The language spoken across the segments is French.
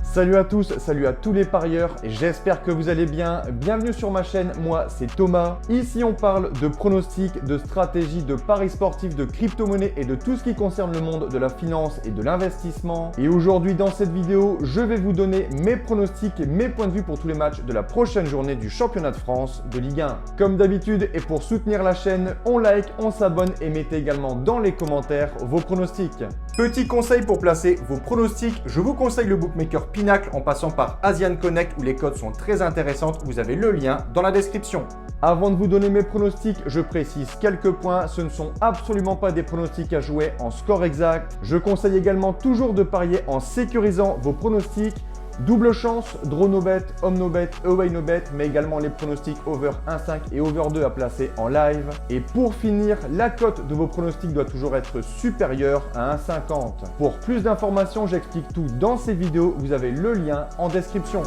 Salut à tous, salut à tous les parieurs et j'espère que vous allez bien. Bienvenue sur ma chaîne, moi c'est Thomas. Ici on parle de pronostics, de stratégie, de paris sportifs, de crypto-monnaie et de tout ce qui concerne le monde de la finance et de l'investissement. Et aujourd'hui dans cette vidéo, je vais vous donner mes pronostics et mes points de vue pour tous les matchs de la prochaine journée du championnat de France de Ligue 1. Comme d'habitude et pour soutenir la chaîne, on like, on s'abonne et mettez également dans les commentaires vos pronostics. Petit conseil pour placer vos pronostics, je vous conseille le bookmaker Pinacle en passant par Asian Connect où les codes sont très intéressantes. Vous avez le lien dans la description. Avant de vous donner mes pronostics, je précise quelques points. Ce ne sont absolument pas des pronostics à jouer en score exact. Je conseille également toujours de parier en sécurisant vos pronostics. Double chance, draw no bet, home no bet, away no bet, mais également les pronostics over 1,5 et over 2 à placer en live. Et pour finir, la cote de vos pronostics doit toujours être supérieure à 1,50. Pour plus d'informations, j'explique tout dans ces vidéos. Vous avez le lien en description.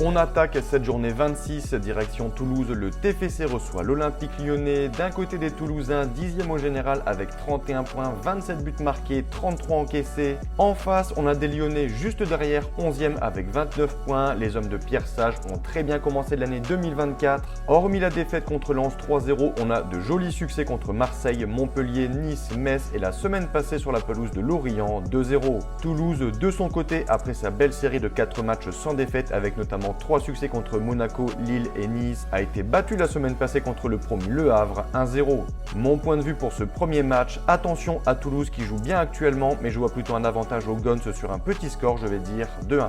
On attaque cette journée 26, direction Toulouse. Le TFC reçoit l'Olympique Lyonnais. D'un côté des Toulousains, 10e au général avec 31 points, 27 buts marqués, 33 encaissés. En face, on a des Lyonnais juste derrière, 11e avec 29 points. Les hommes de Pierre Sage ont très bien commencé l'année 2024. Hormis la défaite contre Lens 3-0, on a de jolis succès contre Marseille, Montpellier, Nice, Metz et la semaine passée sur la pelouse de Lorient 2-0. Toulouse, de son côté, après sa belle série de 4 matchs sans défaite avec notamment 3 succès contre Monaco, Lille et Nice, a été battu la semaine passée contre le promu Le Havre 1-0. Mon point de vue pour ce premier match, attention à Toulouse qui joue bien actuellement, mais je vois plutôt un avantage aux Guns sur un petit score, je vais dire 2-1.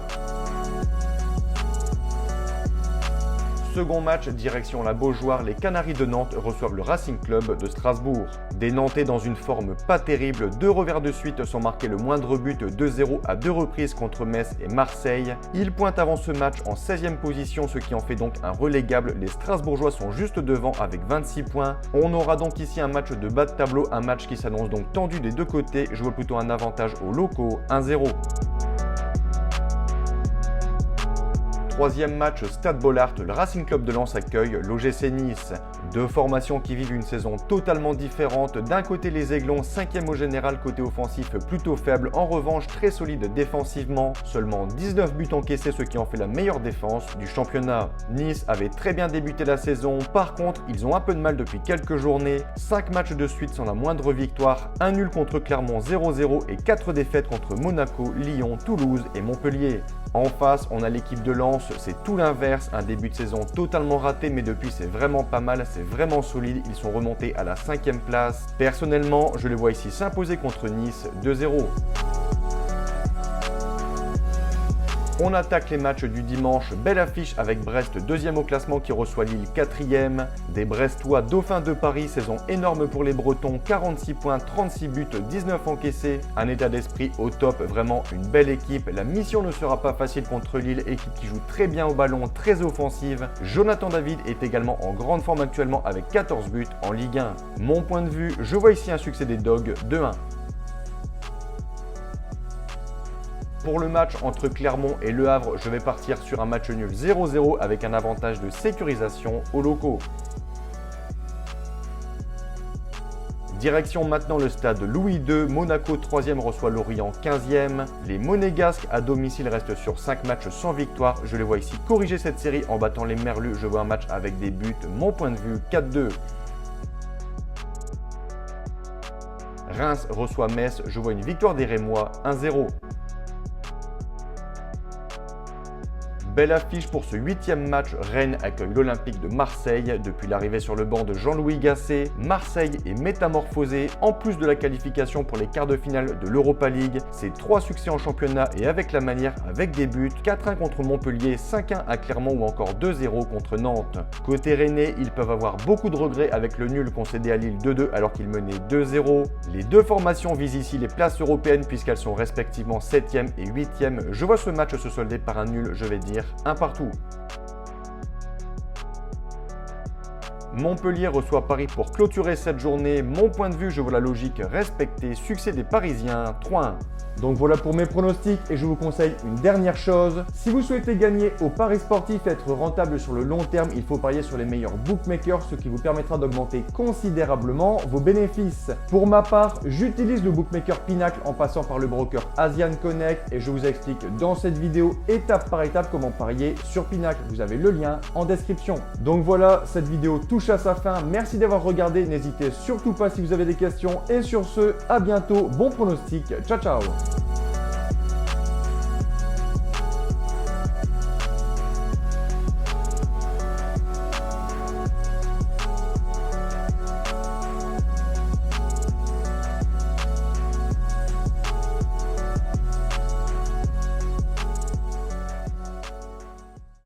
Second match, direction la Beaujoire, les Canaries de Nantes reçoivent le Racing Club de Strasbourg. Des Nantais dans une forme pas terrible, 2 revers de suite sans marquer le moindre but, 2-0 à 2 reprises contre Metz et Marseille. Ils pointent avant ce match en 16e position, ce qui en fait donc un relégable. Les Strasbourgeois sont juste devant avec 26 points. On aura donc ici un match de bas de tableau, un match qui s'annonce donc tendu des deux côtés. Je vois plutôt un avantage aux locaux, 1-0. Troisième match, Stade Bollaert, le Racing Club de Lens accueille l'OGC Nice. Deux formations qui vivent une saison totalement différente. D'un côté les Aiglons, 5e au général, côté offensif plutôt faible. En revanche, très solide défensivement. Seulement 19 buts encaissés, ce qui en fait la meilleure défense du championnat. Nice avait très bien débuté la saison. Par contre, ils ont un peu de mal depuis quelques journées. 5 matchs de suite sans la moindre victoire. Un nul contre Clermont 0-0 et 4 défaites contre Monaco, Lyon, Toulouse et Montpellier. En face, on a l'équipe de Lens, c'est tout l'inverse, un début de saison totalement raté, mais depuis c'est vraiment pas mal, c'est vraiment solide, ils sont remontés à la 5e place. Personnellement, je les vois ici s'imposer contre Nice 2-0. On attaque les matchs du dimanche, belle affiche avec Brest 2e au classement qui reçoit Lille 4e. Des Brestois dauphins de Paris, saison énorme pour les Bretons, 46 points, 36 buts, 19 encaissés. Un état d'esprit au top, vraiment une belle équipe. La mission ne sera pas facile contre Lille, équipe qui joue très bien au ballon, très offensive. Jonathan David est également en grande forme actuellement avec 14 buts en Ligue 1. Mon point de vue, je vois ici un succès des Dogs 2-1. Pour le match entre Clermont et Le Havre, je vais partir sur un match nul 0-0 avec un avantage de sécurisation aux locaux. Direction maintenant le stade Louis II, Monaco 3e reçoit Lorient 15e. Les Monégasques à domicile restent sur 5 matchs sans victoire. Je les vois ici corriger cette série en battant les Merlus. Je vois un match avec des buts, mon point de vue 4-2. Reims reçoit Metz, je vois une victoire des Rémois 1-0. Belle affiche pour ce 8e match, Rennes accueille l'Olympique de Marseille. Depuis l'arrivée sur le banc de Jean-Louis Gasset, Marseille est métamorphosé. En plus de la qualification pour les quarts de finale de l'Europa League, c'est 3 succès en championnat et avec la manière, avec des buts, 4-1 contre Montpellier, 5-1 à Clermont ou encore 2-0 contre Nantes. Côté rennais, ils peuvent avoir beaucoup de regrets avec le nul concédé à Lille 2-2 alors qu'ils menaient 2-0. Les deux formations visent ici les places européennes puisqu'elles sont respectivement 7e et 8e. Je vois ce match se solder par un nul, je vais dire un partout. Montpellier reçoit Paris pour clôturer cette journée. Mon point de vue, je vois la logique respectée. Succès des Parisiens, 3-1. Donc voilà pour mes pronostics et je vous conseille une dernière chose. Si vous souhaitez gagner au paris sportif et être rentable sur le long terme, il faut parier sur les meilleurs bookmakers, ce qui vous permettra d'augmenter considérablement vos bénéfices. Pour ma part, j'utilise le bookmaker Pinacle en passant par le broker Asian Connect et je vous explique dans cette vidéo étape par étape comment parier sur Pinacle. Vous avez le lien en description. Donc voilà, cette vidéo touche à sa fin. Merci d'avoir regardé. N'hésitez surtout pas si vous avez des questions et sur ce, à bientôt. Bon pronostic. Ciao ciao.